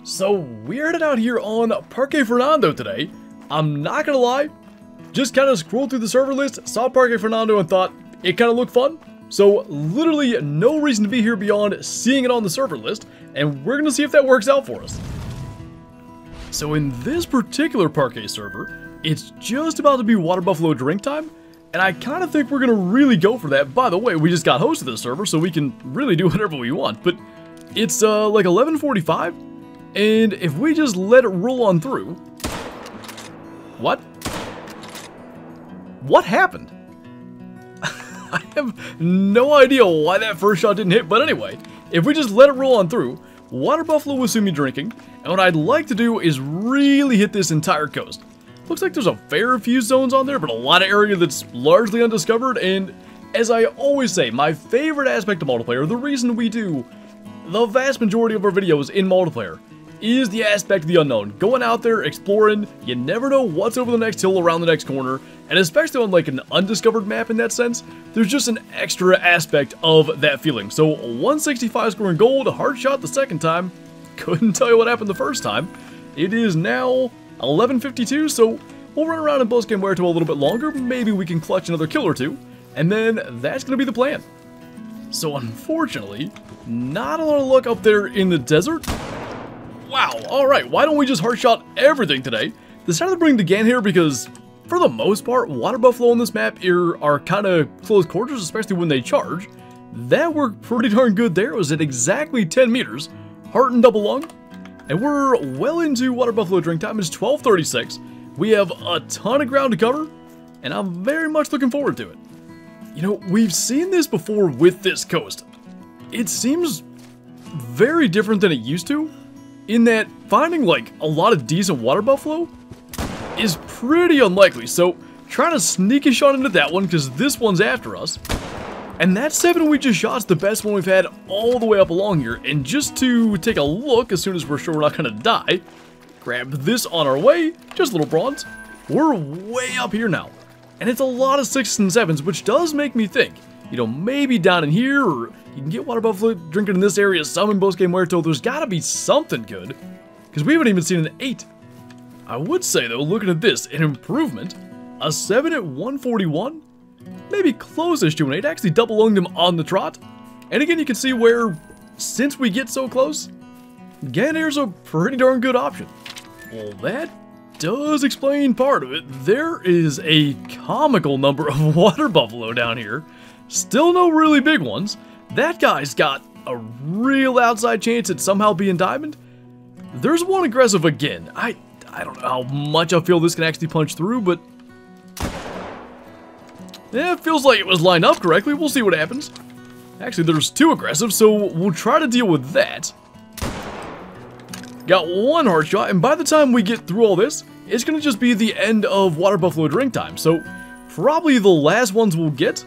So we're headed out here on Parque Fernando today. I'm not gonna lie, just kind of scrolled through the server list, saw Parque Fernando and thought it kind of looked fun. So literally no reason to be here beyond seeing it on the server list, and we're gonna see if that works out for us. So in this particular Parque server, it's just about to be Water Buffalo drink time, and I kind of think we're gonna really go for that. By the way, we just got hosted this server, so we can really do whatever we want, but it's like 11:45. And if we just let it roll on through... What? What happened? I have no idea why that first shot didn't hit, but anyway, if we just let it roll on through, Water Buffalo will soon be drinking, and what I'd like to do is really hit this entire coast. Looks like there's a fair few zones on there, but a lot of area that's largely undiscovered, and as I always say, my favorite aspect of multiplayer, the reason we do the vast majority of our videos in multiplayer, is the aspect of the unknown. Going out there, exploring, you never know what's over the next hill around the next corner, and especially on like an undiscovered map in that sense, there's just an extra aspect of that feeling. So 165 scoring gold, a hard shot the second time, couldn't tell you what happened the first time. It is now 11:52, so we'll run around in post-game Muerto a little bit longer, maybe we can clutch another kill or two, and then that's going to be the plan. So unfortunately, not a lot of luck up there in the desert. Wow, alright, why don't we just hard shot everything today? Decided to bring the GAN here because, for the most part, Water Buffalo on this map are kind of close quarters, especially when they charge. That worked pretty darn good there. It was at exactly 10 meters, heart and double lung. And we're well into Water Buffalo drink time. It's 12:36. We have a ton of ground to cover, and I'm very much looking forward to it. You know, we've seen this before with this coast. It seems very different than it used to, in that finding like a lot of decent Water Buffalo is pretty unlikely. So trying to sneak a shot into that one because this one's after us. And that 7 we just shot's the best one we've had all the way up along here. And just to take a look as soon as we're sure we're not going to die, grab this on our way, just a little bronze. We're way up here now. And it's a lot of 6s and 7s, which does make me think, you know, maybe down in here, or you can get Water Buffalo drinking in this area, some in Bosque Muerto. There's gotta be something good, because we haven't even seen an 8. I would say, though, looking at this, an improvement. A 7 at 141, maybe close-ish to an 8, actually double-lunged him on the trot. And again, you can see where, since we get so close, GAN Air's a pretty darn good option. Well, that does explain part of it. There is a comical number of Water Buffalo down here. Still no really big ones. That guy's got a real outside chance at somehow being diamond. There's one aggressive again. I don't know how much I feel this can actually punch through, but yeah, it feels like it was lined up correctly. We'll see what happens. Actually, there's 2 aggressive, so we'll try to deal with that. Got 1 hard shot, and by the time we get through all this, it's going to just be the end of Water Buffalo drink time. So probably the last ones we'll get.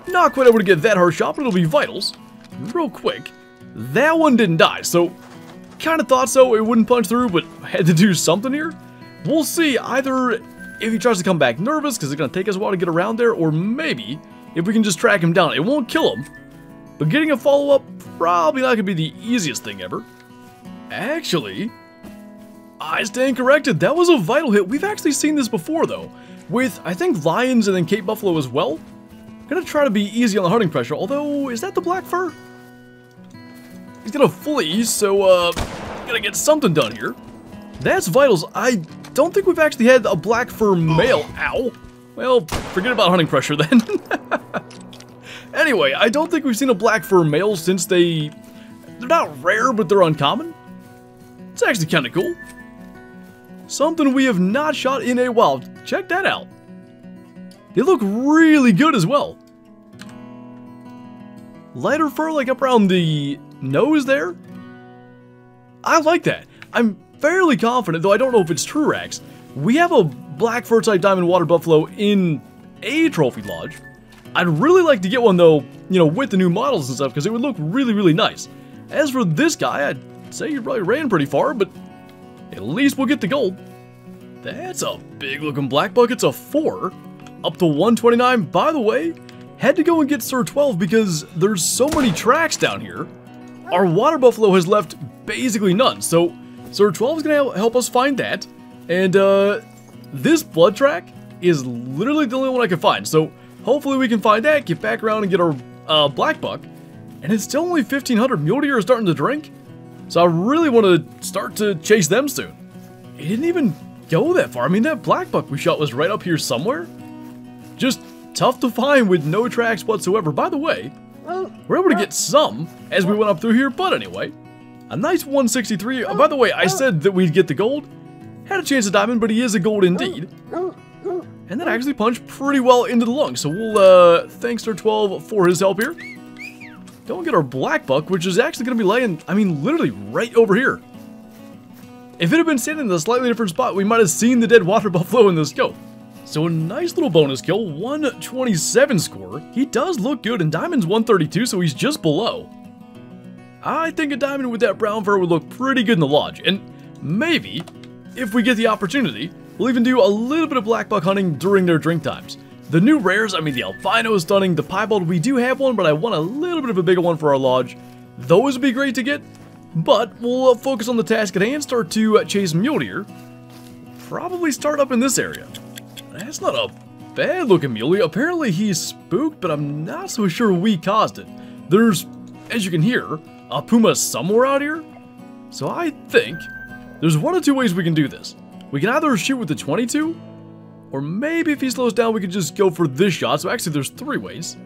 Not quite able to get that hard shot, but it'll be vitals. Real quick. That one didn't die, so kind of thought so. It wouldn't punch through, but had to do something here. We'll see either if he tries to come back nervous, because it's going to take us a while to get around there, or maybe if we can just track him down. It won't kill him, but getting a follow-up probably not going to be the easiest thing ever. Actually, I stand corrected. That was a vital hit. We've actually seen this before, though, with, I think, Lions and then Cape Buffalo as well. Gonna try to be easy on the hunting pressure, although, is that the black fur? He's gonna flee, so, gotta get something done here. That's vitals. I don't think we've actually had a black fur male. Ow. Well, forget about hunting pressure then. Anyway, I don't think we've seen a black fur male since they're not rare, but they're uncommon. It's actually kind of cool. Something we have not shot in a while. Check that out. They look really good as well. Lighter fur like up around the nose there. I like that. I'm fairly confident, though I don't know if it's true, Rax. We have a black fur type diamond Water Buffalo in a trophy lodge. I'd really like to get one, though, you know, with the new models and stuff, because it would look really, really nice. As for this guy, I'd say he probably ran pretty far, but at least we'll get the gold. That's a big looking Blackbuck. It's a 4. Up to 129. By the way, had to go and get Sir 12 because there's so many tracks down here. our water buffalo has left basically none. So Sir 12 is going to help us find that. And this blood track is literally the only one I can find. So hopefully we can find that, get back around and get our Blackbuck. And it's still only 1,500. Mule deer are starting to drink. So I really want to start to chase them soon. It didn't even go that far. I mean, that Blackbuck we shot was right up here somewhere. Just tough to find with no tracks whatsoever. By the way, we're able to get some as we went up through here. But anyway, a nice 163. By the way, I said that we'd get the gold. Had a chance of diamond, but he is a gold indeed. And that actually punched pretty well into the lung. So we'll thank Sir 12 for his help here. Go and get our Blackbuck, which is actually going to be laying, I mean, literally right over here. If it had been standing in a slightly different spot, we might have seen the dead water buffalo in the scope. So a nice little bonus kill, 127 score. He does look good, and Diamond's 132, so he's just below. I think a Diamond with that brown fur would look pretty good in the lodge, and maybe, if we get the opportunity, we'll even do a little bit of Blackbuck hunting during their drink times. The new rares, I mean, the albino is stunning, the piebald, we do have one, but I want a little bit of a bigger one for our lodge. Those would be great to get, but we'll focus on the task at hand, start to chase mule deer. Probably start up in this area. That's not a bad looking muley. Apparently he's spooked, but I'm not so sure we caused it. There's, as you can hear, a puma somewhere out here. So I think there's one of two ways we can do this. We can either shoot with the 22, or maybe if he slows down, we could just go for this shot. So actually, there's three ways.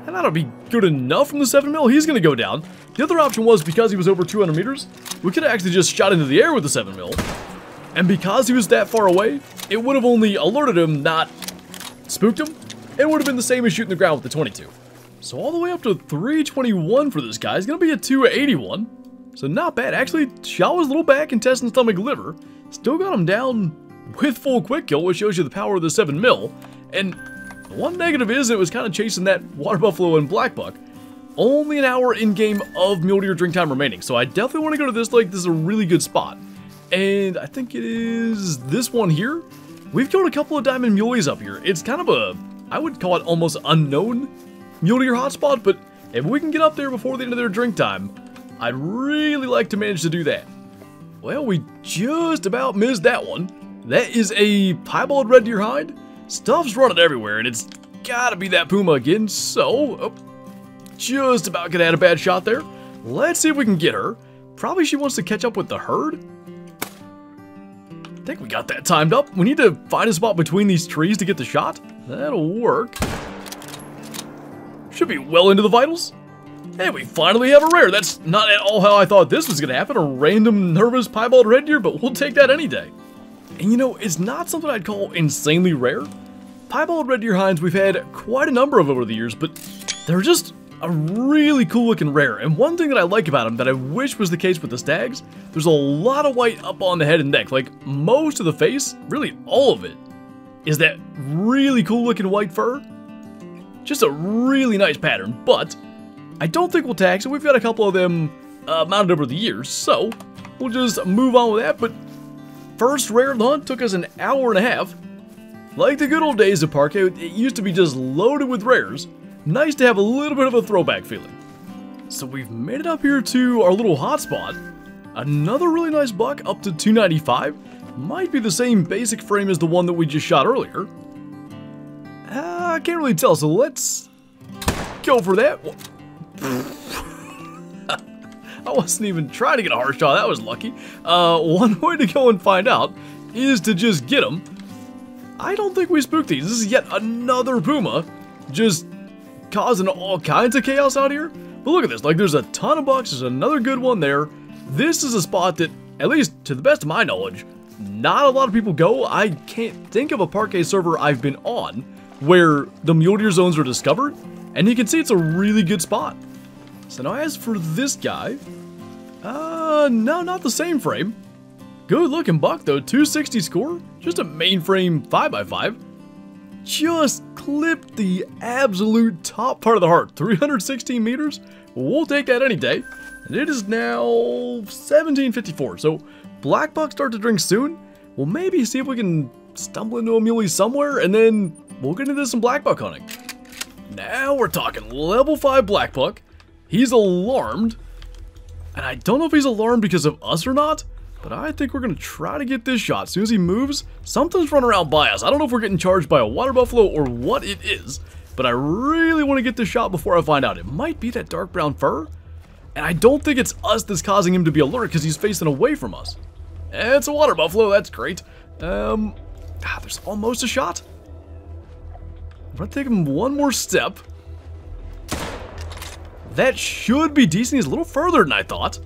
And that'll be good enough from the 7mm. He's going to go down. The other option was, because he was over 200 meters, we could have actually just shot into the air with the 7mm. And because he was that far away, it would have only alerted him, not spooked him. It would have been the same as shooting the ground with the 22. So all the way up to 321 for this guy. It's going to be a 281. So not bad. Actually, shot was a little back and testing stomach liver. Still got him down with full quick kill, which shows you the power of the 7mm. And one negative is it was kind of chasing that water buffalo and Blackbuck. Only an hour in-game of mule deer drink time remaining. So I definitely want to go to this lake. This is a really good spot. And I think it is this one here. We've killed a couple of diamond muleys up here. It's kind of a, I would call it almost unknown mule deer hotspot, but if we can get up there before the end of their drink time, I'd really like to manage to do that. Well, we just about missed that one. That is a piebald red deer hide. Stuff's running everywhere, and it's gotta be that puma again, so just about gonna add a bad shot there. Let's see if we can get her. Probably she wants to catch up with the herd. I think we got that timed up. We need to find a spot between these trees to get the shot. That'll work. Should be well into the vitals. Hey, we finally have a rare. That's not at all how I thought this was going to happen. A random nervous piebald red deer, but we'll take that any day. And you know, it's not something I'd call insanely rare. Piebald red deer hinds, we've had quite a number of over the years, but they're just a really cool looking rare. And one thing that I like about them that I wish was the case with the stags, there's a lot of white up on the head and neck. Like most of the face, really all of it, is that really cool looking white fur. Just a really nice pattern, but I don't think we'll tax it. We've got a couple of them mounted over the years, so we'll just move on with that. But first rare of the hunt took us an hour and a half. Like the good old days of Parquet, it used to be just loaded with rares. Nice to have a little bit of a throwback feeling. So we've made it up here to our little hotspot. Another really nice buck up to 295. Might be the same basic frame as the one that we just shot earlier. I can't really tell, so let's go for that. I wasn't even trying to get a hard shot, that was lucky. One way to go and find out is to just get them. I don't think we spooked these. This is yet another puma just causing all kinds of chaos out here. But look at this, like there's a ton of bucks, there's another good one there. This is a spot that, at least to the best of my knowledge, not a lot of people go. I can't think of a Parquet server I've been on where the mule deer zones are discovered, and you can see it's a really good spot. So now as for this guy, no, not the same frame. Good looking buck though, 260 score, just a mainframe 5x5. Just clipped the absolute top part of the heart, 316 meters. We'll take that any day. And it is now 1754, so Blackbuck start to drink soon. We'll maybe see if we can stumble into a muley somewhere, and then we'll get into some Blackbuck hunting. Now we're talking level 5 Blackbuck. He's alarmed. And I don't know if he's alarmed because of us or not, but I think we're going to try to get this shot. As soon as he moves, something's running around by us. I don't know if we're getting charged by a water buffalo or what it is, but I really want to get this shot before I find out. It might be that dark brown fur, and I don't think it's us that's causing him to be alert because he's facing away from us. It's a water buffalo. That's great. There's almost a shot. I'm going to take him one more step. That should be decent. He's a little further than I thought.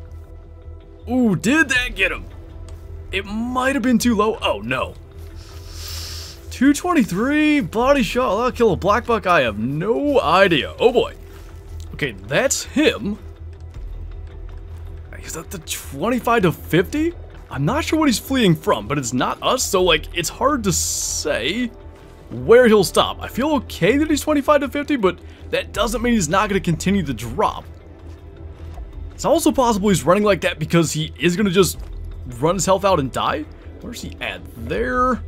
Ooh, did that get him? It might have been too low. Oh, no. 223, body shot. That'll kill a Blackbuck. I have no idea. Oh, boy. Okay, that's him. Is that the 25 to 50? I'm not sure what he's fleeing from, but it's not us, so, like, it's hard to say where he'll stop. I feel okay that he's 25 to 50, but that doesn't mean he's not going to continue to drop. It's also possible he's running like that because he is going to just run his health out and die. Where's he at? There.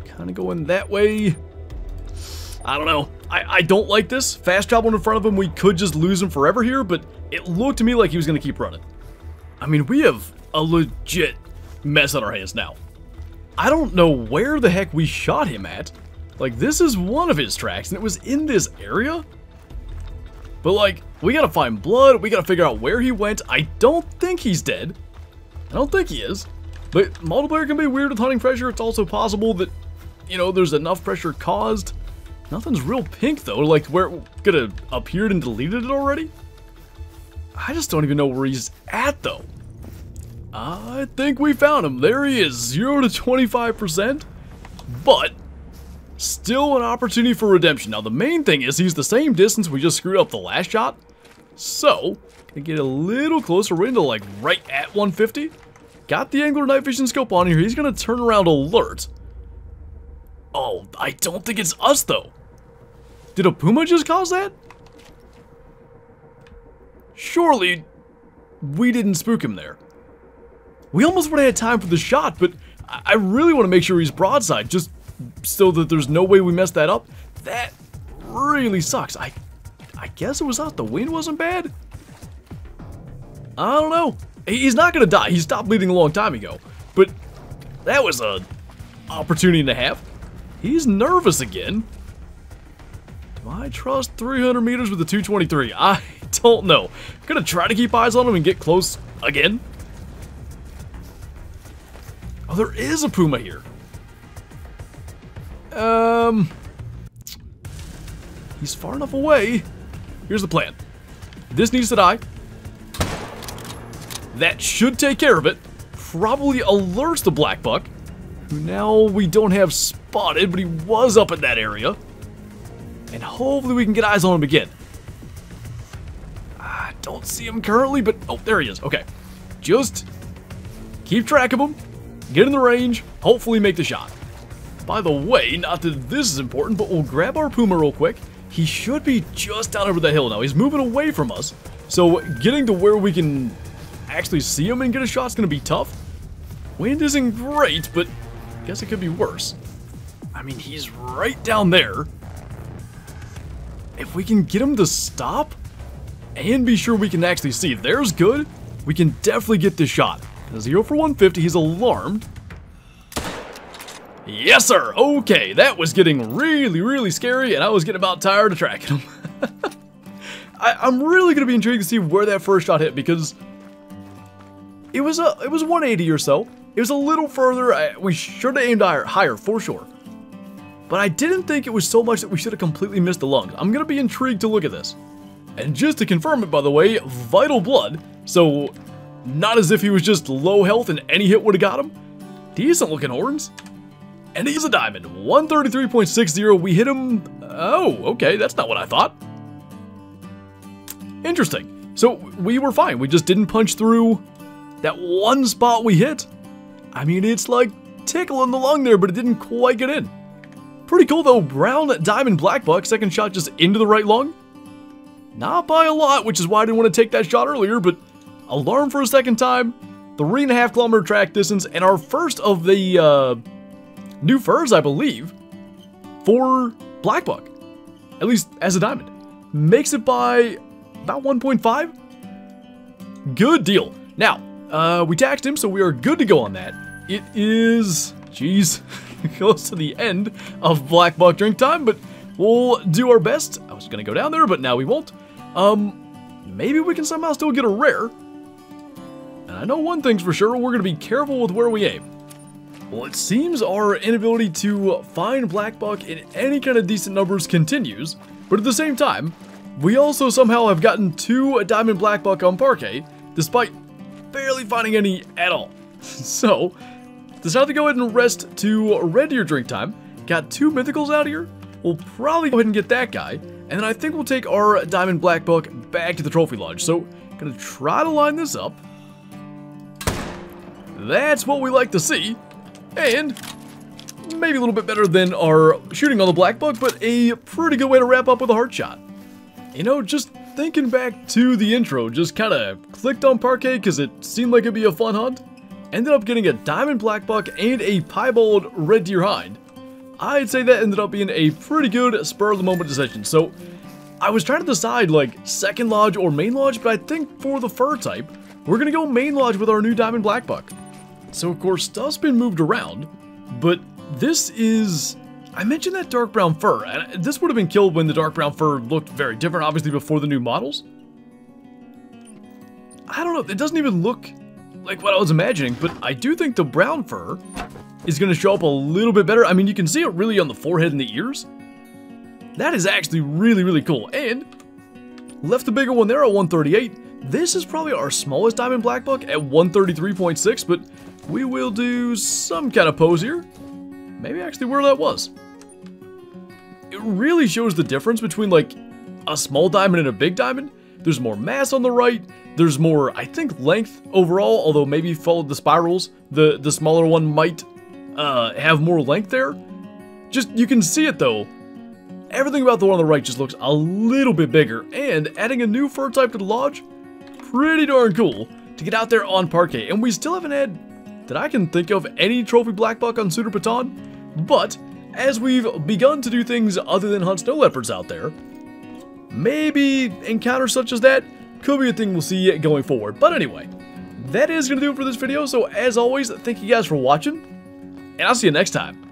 Kind of going that way. I don't know. I don't like this. Fast travel in front of him, we could just lose him forever here, but it looked to me like he was going to keep running. I mean, we have a legit mess on our hands now. I don't know where the heck we shot him at. Like, this is one of his tracks, and it was in this area. But, like, we gotta find blood. We gotta figure out where he went. I don't think he's dead. I don't think he is. But multiplayer can be weird with hunting pressure. It's also possible that, you know, there's enough pressure caused. Nothing's real pink, though. Like, where it could have appeared and deleted it already. I just don't even know where he's at, though. I think we found him. There he is. 0 to 25%. But still an opportunity for redemption. Now, the main thing is he's the same distance we just screwed up the last shot. So, gonna get a little closer. We're into, like, right at 150. Got the angler night vision scope on here. He's gonna turn around alert. Oh, I don't think it's us, though. Did a puma just cause that? Surely we didn't spook him there. We almost would have had time for the shot, but I really want to make sure he's broadside, just so that there's no way we mess that up. That really sucks. I guess it was us. The wind wasn't bad. I don't know. He's not going to die. He stopped bleeding a long time ago. But that was a opportunity and a half. He's nervous again. Do I trust 300 meters with the 223? I don't know. I'm going to try to keep eyes on him and get close again. Oh, there is a puma here. He's far enough away. Here's the plan. This needs to die. That should take care of it. Probably alerts the Blackbuck, who now we don't have spotted, but he was up in that area. And hopefully we can get eyes on him again. I don't see him currently, but oh, there he is. Okay. Just keep track of him. Get in the range, hopefully make the shot. By the way, not that this is important, but we'll grab our puma real quick. He should be just down over that hill now. He's moving away from us, so getting to where we can actually see him and get a shot's going to be tough. Wind isn't great, but I guess it could be worse. I mean, he's right down there. If we can get him to stop and be sure we can actually see, there's good. We can definitely get this shot. 0 for 150, he's alarmed. Yes, sir! Okay, that was getting really, really scary, and I was getting about tired of tracking him. I'm really going to be intrigued to see where that first shot hit, because it was 180 or so. It was a little further. We should have aimed higher, for sure. But I didn't think it was so much that we should have completely missed the lungs. I'm going to be intrigued to look at this. And just to confirm it, by the way, vital blood, so not as if he was just low health and any hit would have got him. Decent looking horns. And he's a diamond. 133.60. We hit him. Oh, okay. That's not what I thought. Interesting. So we were fine. We just didn't punch through that one spot we hit. I mean, it's like tickling the lung there, but it didn't quite get in. Pretty cool though. Brown diamond Blackbuck. Second shot just into the right lung. Not by a lot, which is why I didn't want to take that shot earlier, but alarm for a second time. 3.5 kilometer track distance, and our first of the new furs, I believe, for Blackbuck, at least as a diamond. Makes it by about 1.5. Good deal. Now, we taxed him, so we are good to go on that. It is, geez, close to the end of Blackbuck drink time, but we'll do our best. I was gonna go down there, but now we won't. Maybe we can somehow still get a rare. And I know one thing's for sure, we're gonna be careful with where we aim. Well, it seems our inability to find Blackbuck in any kind of decent numbers continues, but at the same time, we also somehow have gotten 2 diamond Blackbuck on Parquet, despite barely finding any at all. So, decided to go ahead and rest to Red Deer drink time. Got 2 mythicals out here. We'll probably go ahead and get that guy, and then I think we'll take our diamond Blackbuck back to the trophy lodge. So, gonna try to line this up. That's what we like to see. And maybe a little bit better than our shooting on the Blackbuck, but a pretty good way to wrap up with a heart shot. You know, just thinking back to the intro, just kind of clicked on Parquet because it seemed like it'd be a fun hunt. Ended up getting a diamond Blackbuck and a piebald red deer hind. I'd say that ended up being a pretty good spur of the moment decision. So I was trying to decide like second lodge or main lodge, but I think for the fur type, we're gonna go main lodge with our new diamond Blackbuck. So of course stuff's been moved around, but this is, I mentioned that dark brown fur, and this would have been killed when the dark brown fur looked very different, obviously before the new models. I don't know, it doesn't even look like what I was imagining, but I do think the brown fur is going to show up a little bit better. I mean, you can see it really on the forehead and the ears. That is actually really, really cool. And left the bigger one there at 138. This is probably our smallest diamond Blackbuck at 133.6, but we will do some kind of pose here. Maybe actually where that was. It really shows the difference between like a small diamond and a big diamond. There's more mass on the right. There's more, I think, length overall, although maybe followed the spirals. The smaller one might have more length there. Just, you can see it though. Everything about the one on the right just looks a little bit bigger, and adding a new fur type to the lodge, pretty darn cool to get out there on Parquet. And we still haven't had, that I can think of, any trophy Blackbuck on Suitor Baton, but as we've begun to do things other than hunt snow leopards out there, maybe encounters such as that could be a thing we'll see going forward. But anyway, that is going to do it for this video, so as always, thank you guys for watching, and I'll see you next time.